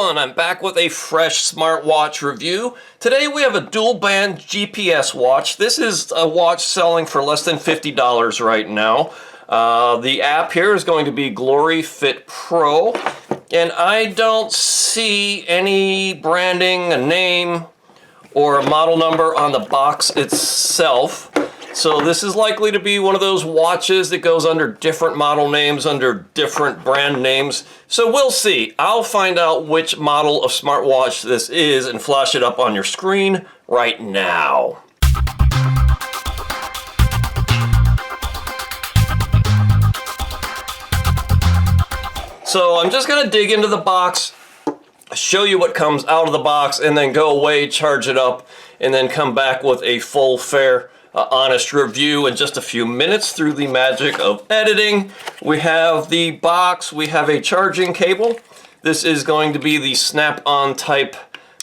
everyone, I'm back with a fresh smartwatch review. Today we have a dual band GPS watch. This is a watch selling for less than $50 right now. The app here is going to be Glory Fit Pro, and I don't see any branding, a name, or a model number on the box itself. So this is likely to be one of those watches that goes under different model names, under different brand names. So we'll see. I'll find out which model of smartwatch this is and flash it up on your screen right now. So I'm just going to dig into the box, show you what comes out of the box, and then go away, charge it up, and then come back with a full, fair, honest review in just a few minutes through the magic of editing. We have the box, we have a charging cable. This is going to be the snap-on type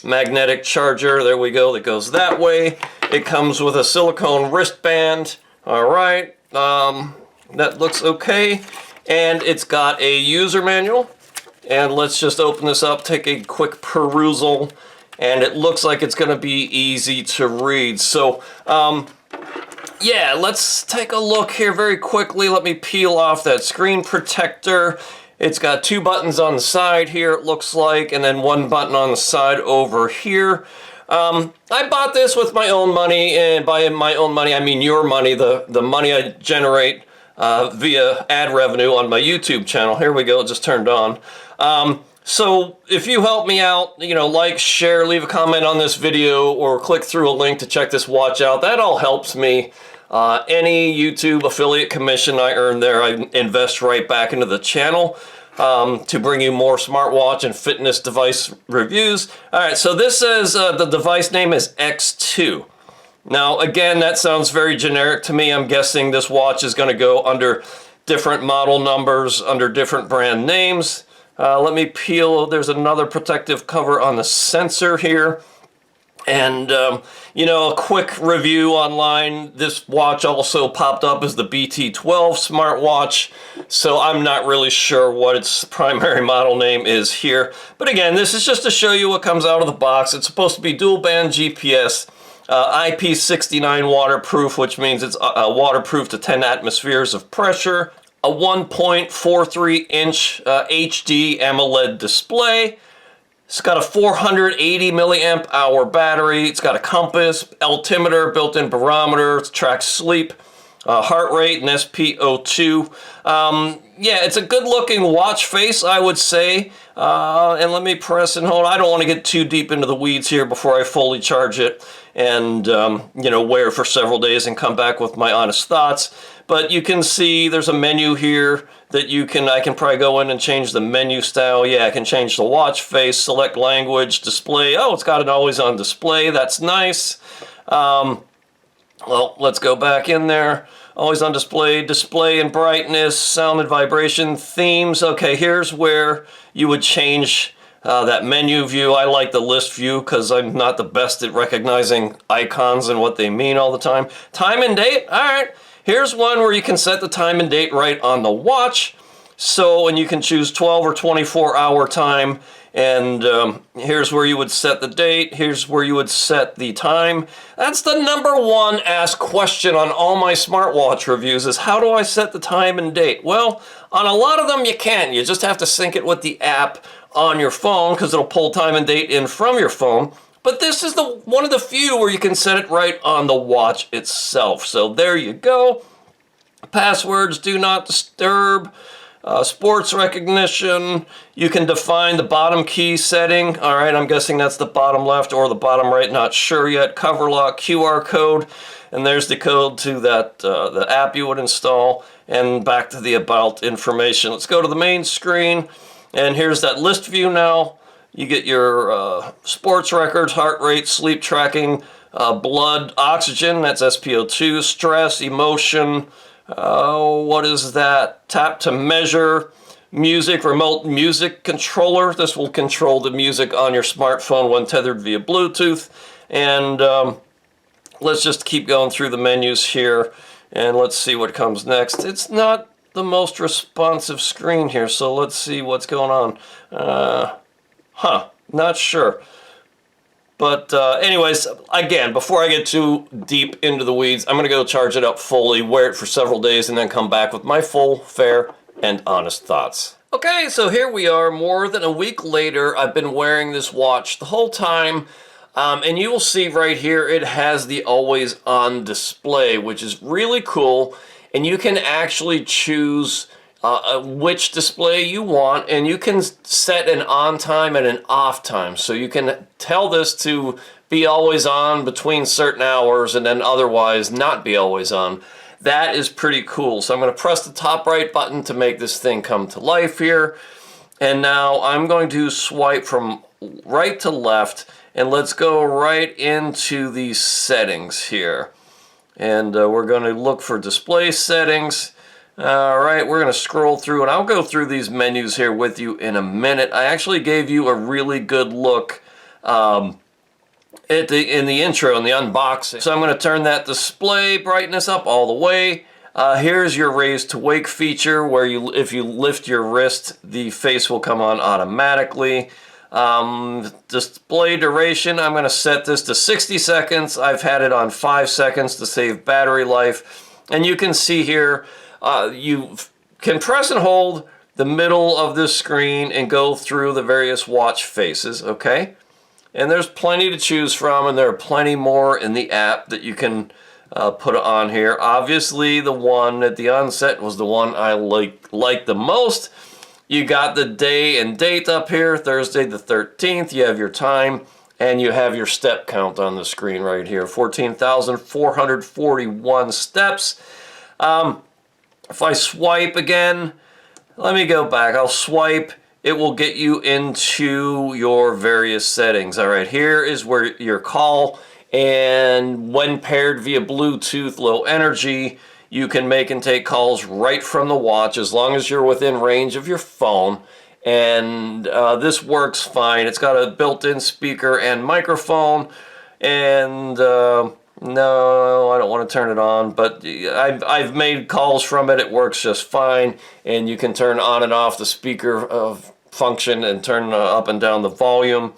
magnetic charger. There we go, that goes that way. It comes with a silicone wristband. All right, that looks okay. And it's got a user manual. And let's just open this up, take a quick perusal, and it looks like it's going to be easy to read. So, yeah, let's take a look here very quickly. Let me peel off that screen protector. It's got two buttons on the side here, it looks like, and then one button on the side over here. I bought this with my own money, and by my own money, I mean your money, the money I generate via ad revenue on my YouTube channel. Here we go, it just turned on. So if you help me out, you know, like, share, leave a comment on this video, or click through a link to check this watch out, that all helps me. Any YouTube affiliate commission I earn there, I invest right back into the channel to bring you more smartwatch and fitness device reviews. All right, so this says the device name is X2. Now, again, that sounds very generic to me. I'm guessing this watch is going to go under different model numbers, under different brand names. Let me peel. There's another protective cover on the sensor here. And, you know, a quick review online. This watch also popped up as the BT12 smartwatch. So I'm not really sure what its primary model name is here. But again, this is just to show you what comes out of the box. It's supposed to be dual band GPS. IP69 waterproof, which means it's waterproof to 10 atmospheres of pressure. A 1.43-inch HD AMOLED display. It's got a 480 milliamp hour battery. It's got a compass, altimeter, built-in barometer. It tracks sleep, heart rate, and SpO2. Yeah, it's a good-looking watch face, I would say. And let me press and hold. I don't want to get too deep into the weeds here before I fully charge it and, you know, wear it for several days and come back with my honest thoughts. But you can see there's a menu here that I can probably go in and change the menu style. Yeah, I can change the watch face, select language, display. Oh, it's got an always-on display. That's nice. Well, let's go back in there. Always on display, display and brightness, sound and vibration, themes. Okay, here's where you would change that menu view. I like the list view because I'm not the best at recognizing icons and what they mean all the time. Time and date, all right. Here's one where you can set the time and date right on the watch. So, and you can choose 12 or 24 hour time. And here's where you would set the date. Here's where you would set the time. That's the number one asked question on all my smartwatch reviews is how do I set the time and date? Well, on a lot of them you can't. You just have to sync it with the app on your phone because it'll pull time and date in from your phone. But this is one of the few where you can set it right on the watch itself. So there you go. Passwords, do not disturb. Sports recognition, you can define the bottom key setting. All right, I'm guessing that's the bottom left or the bottom right, not sure yet. Cover lock, QR code, and there's the code to that the app you would install, and back to the about information. Let's go to the main screen, and here's that list view now. You get your sports records, heart rate, sleep tracking, blood oxygen, that's SpO2, stress, emotion. What is that? Tap to measure, music, remote music controller. This will control the music on your smartphone when tethered via Bluetooth. And let's just keep going through the menus here and let's see what comes next. It's not the most responsive screen here, so let's see what's going on. Not sure. But anyways, again, before I get too deep into the weeds, I'm going to go charge it up fully, wear it for several days, and then come back with my full, fair, and honest thoughts. Okay, so here we are, more than a week later. I've been wearing this watch the whole time, and you will see right here it has the always on display, which is really cool, and you can actually choose which display you want, and you can set an on time and an off time, so you can tell this to be always on between certain hours and then otherwise not be always on. That is pretty cool. So I'm going to press the top right button to make this thing come to life here, and now I'm going to swipe from right to left, and let's go right into these settings here, and we're going to look for display settings. Alright, we're going to scroll through, and I'll go through these menus here with you in a minute. I actually gave you a really good look in the intro, in the unboxing. So I'm going to turn that display brightness up all the way. Here's your raise to wake feature, where if you lift your wrist, the face will come on automatically. Display duration, I'm going to set this to 60 seconds. I've had it on 5 seconds to save battery life. And you can see here, you can press and hold the middle of this screen and go through the various watch faces, okay? And there's plenty to choose from, and there are plenty more in the app that you can put on here. Obviously, the one at the onset was the one I like the most. You got the day and date up here, Thursday the 13th. You have your time, and you have your step count on the screen right here, 14,441 steps. If I swipe again, let me go back. I'll swipe. It will get you into your various settings. All right, here is where your call, and when paired via Bluetooth low energy, you can make and take calls right from the watch as long as you're within range of your phone. And this works fine. It's got a built-in speaker and microphone, and no, I don't want to turn it on, but I've made calls from it. It works just fine, and you can turn on and off the speaker function and turn up and down the volume.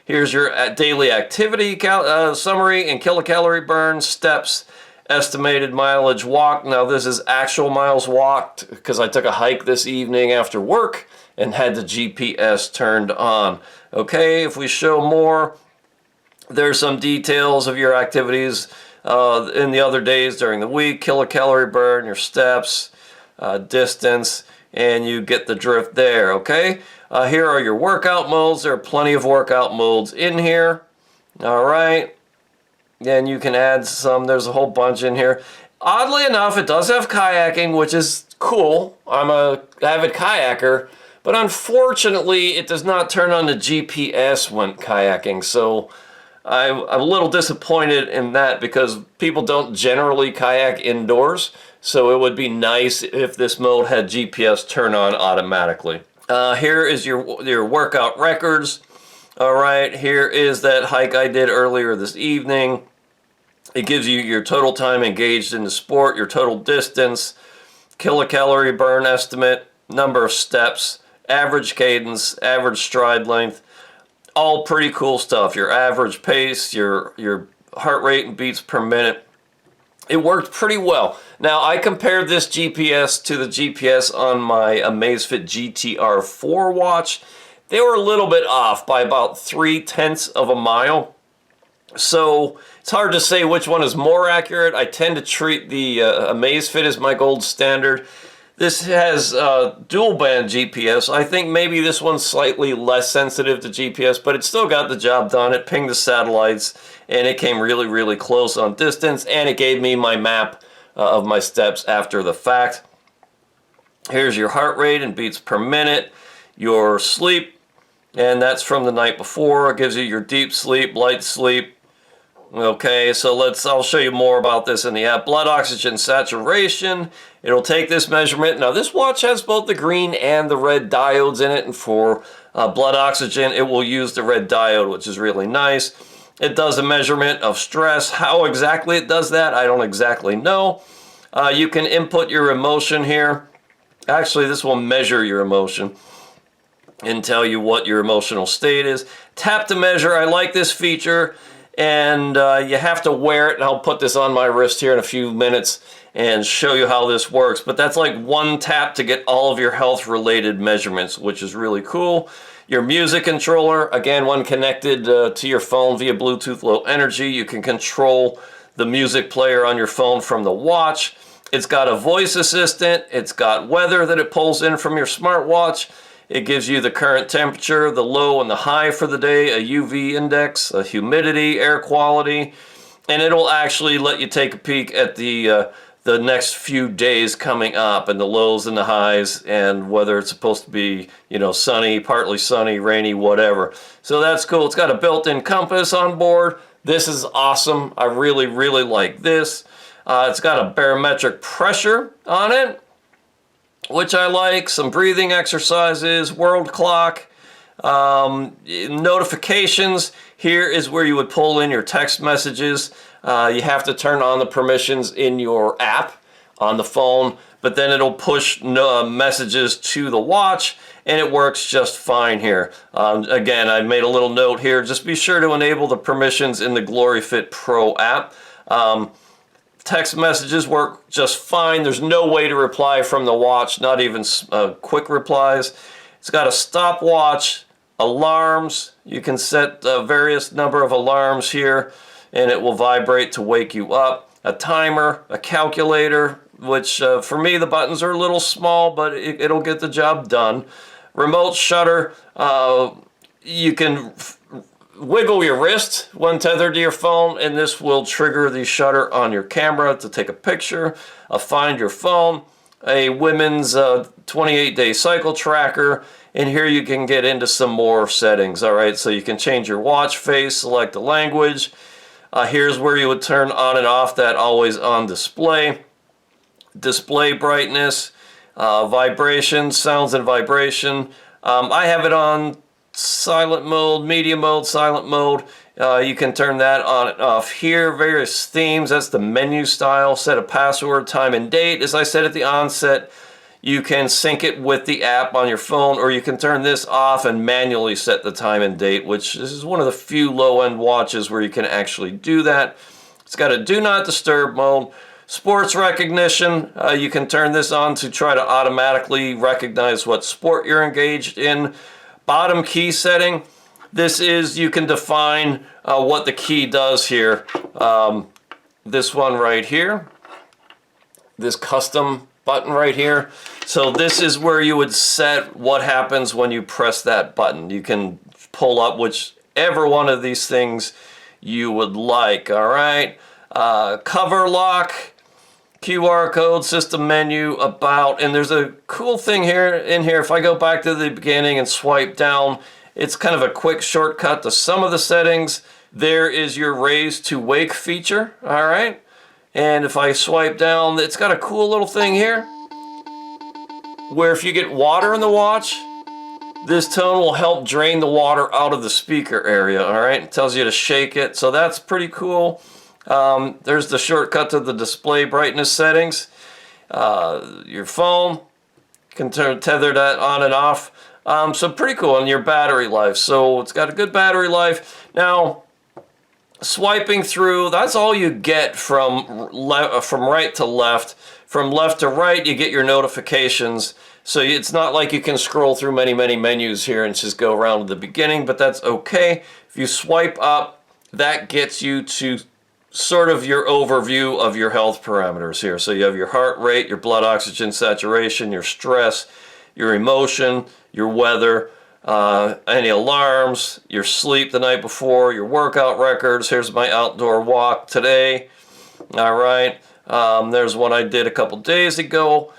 Here's your daily activity summary and kilocalorie burn, steps, estimated mileage walked. Now this is actual miles walked because I took a hike this evening after work and had the GPS turned on. Okay, if we show more, there's some details of your activities in the other days during the week, kilocalorie burn, your steps, distance, and you get the drift there, okay? Here are your workout modes. There are plenty of workout modes in here. All right. And you can add some. There's a whole bunch in here. Oddly enough, it does have kayaking, which is cool. I'm a avid kayaker. But unfortunately, it does not turn on the GPS when kayaking. So I'm a little disappointed in that because people don't generally kayak indoors. So it would be nice if this mode had GPS turn on automatically. Here is your workout records. All right, here is that hike I did earlier this evening. It gives you your total time engaged in the sport, your total distance, kilocalorie burn estimate, number of steps, average cadence, average stride length. All pretty cool stuff. Your average pace, your heart rate and beats per minute. It worked pretty well. Now, I compared this GPS to the GPS on my Amazfit GTR 4 watch. They were a little bit off by about 0.3 of a mile. So it's hard to say which one is more accurate. I tend to treat the Amazfit as my gold standard. This has dual band GPS. I think maybe this one's slightly less sensitive to GPS, but it still got the job done. It pinged the satellites, and it came really, really close on distance, and it gave me my map of my steps after the fact. Here's your heart rate and beats per minute, your sleep, and that's from the night before. It gives you your deep sleep, light sleep. Okay, so I'll show you more about this in the app. Blood oxygen saturation. It'll take this measurement. Now, this watch has both the green and the red diodes in it, and for blood oxygen, it will use the red diode, which is really nice. It does a measurement of stress. How exactly it does that, I don't exactly know. You can input your emotion here. Actually, this will measure your emotion. and tell you what your emotional state is. Tap to measure. I like this feature, and you have to wear it, and I'll put this on my wrist here in a few minutes and show you how this works. But that's like one tap to get all of your health related measurements, which is really cool. Your music controller, again, when connected to your phone via Bluetooth Low Energy, you can control the music player on your phone from the watch. It's got a voice assistant. It's got weather that it pulls in from your smartwatch. It gives you the current temperature, the low and the high for the day, a UV index, a humidity, air quality, and it'll actually let you take a peek at the next few days coming up and the lows and the highs and whether it's supposed to be, you know, sunny, partly sunny, rainy, whatever. So that's cool. It's got a built-in compass on board. This is awesome. I really, really like this. It's got a barometric pressure on it, which I like, some breathing exercises, world clock, notifications. Here is where you would pull in your text messages. You have to turn on the permissions in your app on the phone, but then it'll push messages to the watch, and it works just fine here. Again, I made a little note here. Just be sure to enable the permissions in the GloryFit Pro app. Text messages work just fine. There's no way to reply from the watch, not even quick replies. It's got a stopwatch, alarms. You can set various number of alarms here, and it will vibrate to wake you up. A timer, a calculator, which for me the buttons are a little small, but it'll get the job done. Remote shutter. You can wiggle your wrist when tethered to your phone, and this will trigger the shutter on your camera to take a picture. Find your phone, a women's 28-day cycle tracker, and here you can get into some more settings. All right, so you can change your watch face, select the language. Here's where you would turn on and off that always on display. Display brightness, vibration, sounds and vibration. I have it on silent mode, medium mode, silent mode. You can turn that on and off here. Various themes, that's the menu style. Set a password, time and date. As I said at the onset, you can sync it with the app on your phone, or you can turn this off and manually set the time and date, which this is one of the few low-end watches where you can actually do that. It's got a do not disturb mode. Sports recognition, you can turn this on to try to automatically recognize what sport you're engaged in. Bottom key setting, this is, you can define what the key does here. This one right here, this custom button right here. So this is where you would set what happens when you press that button. You can pull up whichever one of these things you would like, all right? Cover lock, QR code, system menu, about, and there's a cool thing here in here. If I go back to the beginning and swipe down, it's kind of a quick shortcut to some of the settings. There is your raise to wake feature, all right? And if I swipe down, it's got a cool little thing here where if you get water in the watch, this tone will help drain the water out of the speaker area, all right? It tells you to shake it, so that's pretty cool. There's the shortcut to the display brightness settings. Your phone, you can tether that on and off. So pretty cool. And your battery life. So it's got a good battery life. Now, swiping through, that's all you get from right to left. From left to right, you get your notifications. So it's not like you can scroll through many menus here and just go around to the beginning, but that's okay. If you swipe up, that gets you to sort of your overview of your health parameters here. So you have your heart rate, your blood oxygen saturation, your stress, your emotion, your weather, any alarms, your sleep the night before, your workout records. Here's my outdoor walk today. All right. There's one I did a couple days ago.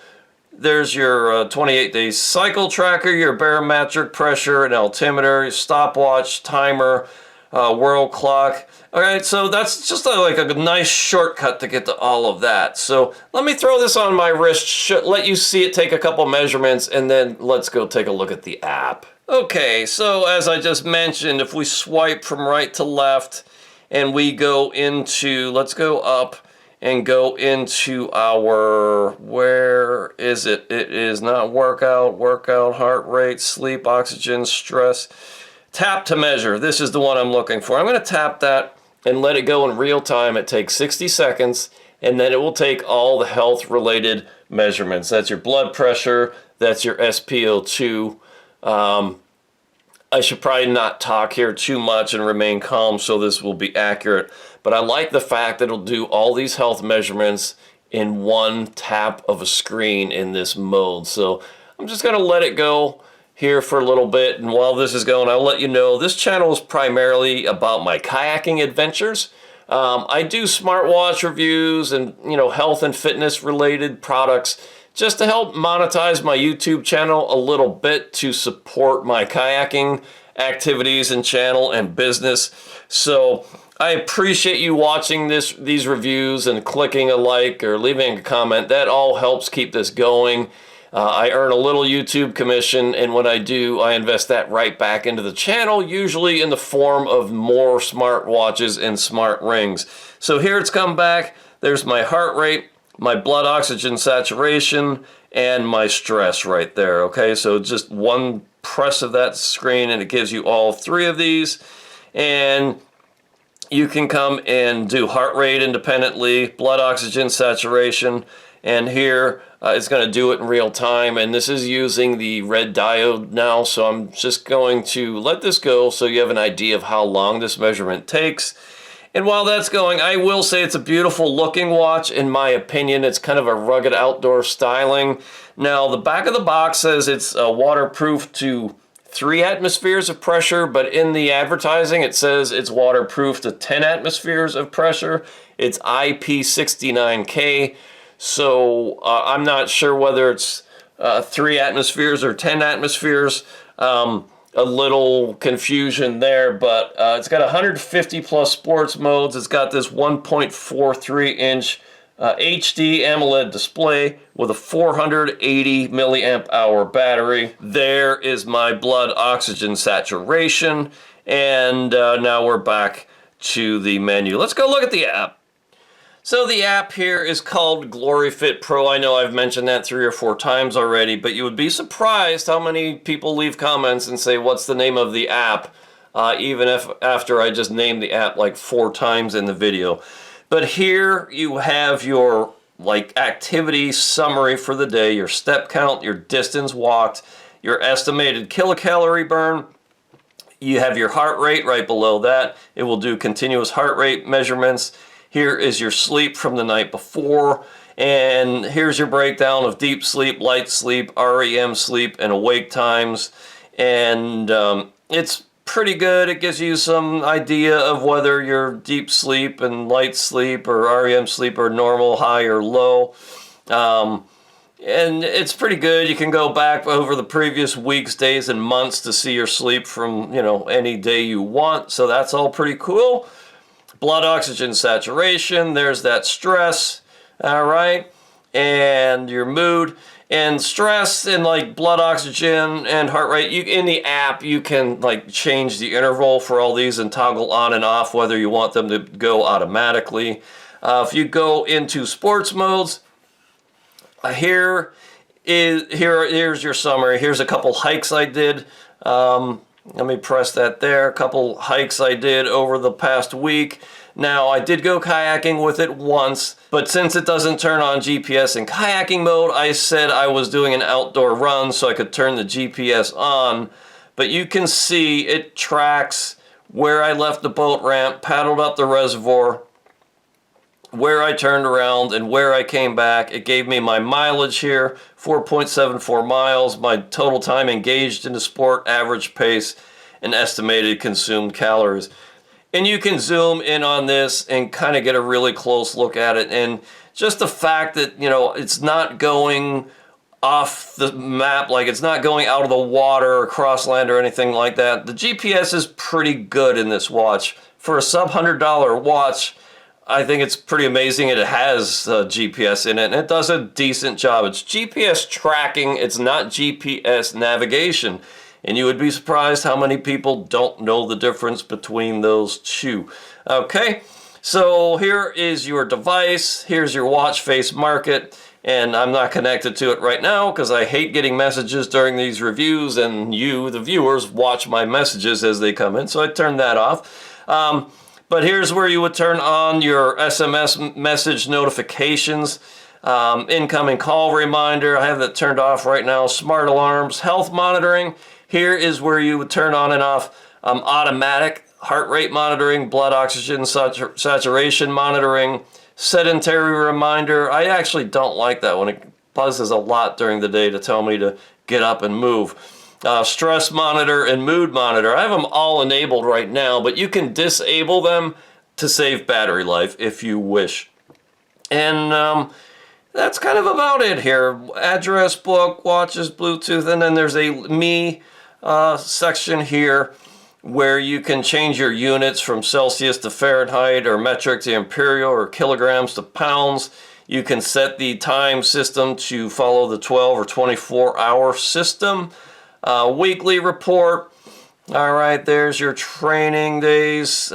There's your 28-day cycle tracker, your barometric pressure, an altimeter, your stopwatch, timer, world clock. All right, so that's just like a nice shortcut to get to all of that. So let me throw this on my wrist, let you see it, take a couple measurements, and then let's go take a look at the app. Okay, so as I just mentioned, if we swipe from right to left and we go into, let's go up and go into our, Where is it? It is not workout, heart rate, sleep, oxygen, stress. Tap to measure. This is the one I'm looking for. I'm going to tap that and let it go in real time. It takes 60 seconds, and then it will take all the health-related measurements. That's your blood pressure. That's your SpO2. I should probably not talk here too much and remain calm so this will be accurate. But I like the fact that it'll do all these health measurements in one tap of a screen in this mode. So I'm just going to let it go here for a little bit, and while this is going, I'll let you know this channel is primarily about my kayaking adventures. I do smartwatch reviews and health and fitness related products just to help monetize my YouTube channel a little bit to support my kayaking activities and channel and business. So I appreciate you watching these reviews and clicking a like or leaving a comment. That all helps keep this going. I earn a little YouTube commission, and when I do, I invest that right back into the channel, usually in the form of more smartwatches and smart rings. So here it's come back. There's my heart rate, my blood oxygen saturation, and my stress right there. Okay, so just one press of that screen and it gives you all three of these. And you can come and do heart rate independently, blood oxygen saturation, and here it's going to do it in real time. And this is using the red diode now, so I'm just going to let this go so you have an idea of how long this measurement takes. And while that's going, I will say it's a beautiful looking watch. In my opinion, it's kind of a rugged outdoor styling. Now, the back of the box says it's waterproof to 3 atmospheres of pressure, but in the advertising it says it's waterproof to 10 atmospheres of pressure. It's IP69K, so I'm not sure whether it's 3 atmospheres or 10 atmospheres. A little confusion there, but it's got 150 plus sports modes. It's got this 1.43 inch HD AMOLED display with a 480 milliamp hour battery. There is my blood oxygen saturation, and now we're back to the menu. Let's go look at the app. So the app here is called GloryFit Pro. I know I've mentioned that 3 or 4 times already, but you would be surprised how many people leave comments and say, what's the name of the app? Even if after I just named the app like 4 times in the video. But here you have your activity summary for the day, your step count, your distance walked, your estimated kilocalorie burn. You have your heart rate right below that. It will do continuous heart rate measurements. Here is your sleep from the night before, and here's your breakdown of deep sleep, light sleep, REM sleep, and awake times. And it's pretty good. It gives you some idea of whether you're deep sleep and light sleep or REM sleep or normal, high, or low. And it's pretty good. You can go back over the previous weeks, days, and months to see your sleep from, any day you want. So that's all pretty cool. Blood oxygen saturation, there's that stress, all right, and your mood. And stress and blood oxygen and heart rate, in the app you can change the interval for all these and toggle on and off whether you want them to go automatically. If you go into sports modes, here's your summary. Here's a couple hikes I did. Let me press that there. A couple hikes I did over the past week. Now, I did go kayaking with it once, but since it doesn't turn on GPS in kayaking mode, I said I was doing an outdoor run so I could turn the GPS on. But you can see it tracks where I left the boat ramp, paddled up the reservoir, where I turned around, and where I came back. It gave me my mileage here, 4.74 miles, my total time engaged in the sport, average pace, and estimated consumed calories. And you can zoom in on this and kind of get a really close look at it. And just the fact that, it's not going off the map, it's not going out of the water or across land or anything like that. The GPS is pretty good in this watch. For a sub-$100 watch, I think it's pretty amazing it has GPS in it, and it does a decent job. It's GPS tracking, it's not GPS navigation. And you would be surprised how many people don't know the difference between those two. Okay, so here is your device. Here's your watch face market. and I'm not connected to it right now because I hate getting messages during these reviews, and you, the viewers, watch my messages as they come in, so I turned that off. But here's where you would turn on your SMS message notifications, incoming call reminder. I have that turned off right now. Smart alarms, health monitoring. Here is where you would turn on and off automatic heart rate monitoring, blood oxygen saturation monitoring, sedentary reminder. I actually don't like that one. It buzzes a lot during the day to tell me to get up and move. Stress monitor and mood monitor. I have them all enabled right now, but you can disable them to save battery life if you wish. And that's kind of about it here. Address book, watches, Bluetooth, and then there's a me section here where you can change your units from Celsius to Fahrenheit, or metric to imperial, or kilograms to pounds. You can set the time system to follow the 12 or 24-hour system. Weekly report. All right, there's your training days.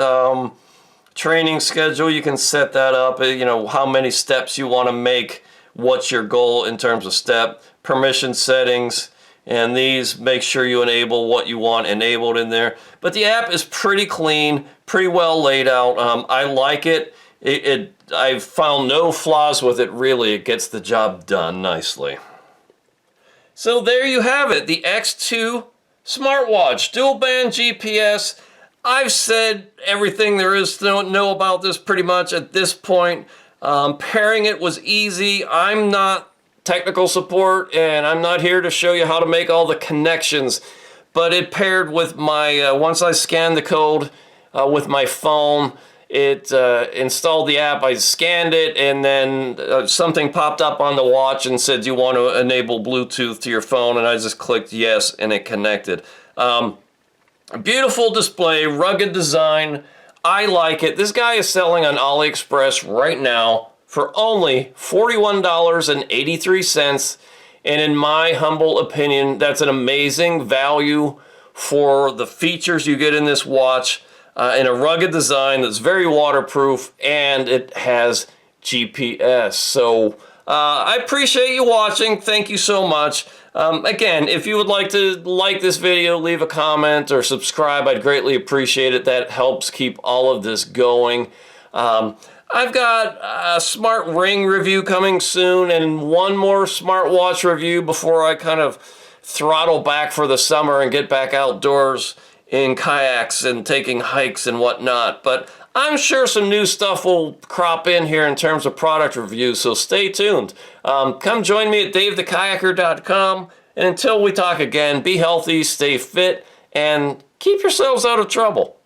Training schedule, you can set that up. You know, how many steps you want to make, what's your goal in terms of step. Permission settings. And these, make sure you enable what you want enabled in there. But the app is pretty clean, pretty well laid out. I like it. I've found no flaws with it, really. It gets the job done nicely. So there you have it, the X2 smartwatch, dual band GPS. I've said everything there is to know about this pretty much at this point. Pairing it was easy. I'm not technical support, and I'm not here to show you how to make all the connections, but it paired with my, once I scanned the code with my phone, it installed the app, I scanned it, and then something popped up on the watch and said, do you want to enable Bluetooth to your phone? And I just clicked yes, and it connected. Beautiful display, rugged design. I like it. This guy is selling on AliExpress right now for only $41.83, and in my humble opinion, that's an amazing value for the features you get in this watch, in a rugged design that's very waterproof, and it has GPS. So I appreciate you watching. Thank you so much. Again, if you would like to like this video, leave a comment or subscribe. I'd greatly appreciate it. That helps keep all of this going. I've got a smart ring review coming soon, and one more smartwatch review before I kind of throttle back for the summer and get back outdoors in kayaks and taking hikes and whatnot. But I'm sure some new stuff will crop in here in terms of product reviews, so stay tuned. Come join me at davethekayaker.com, and until we talk again, be healthy, stay fit, and keep yourselves out of trouble.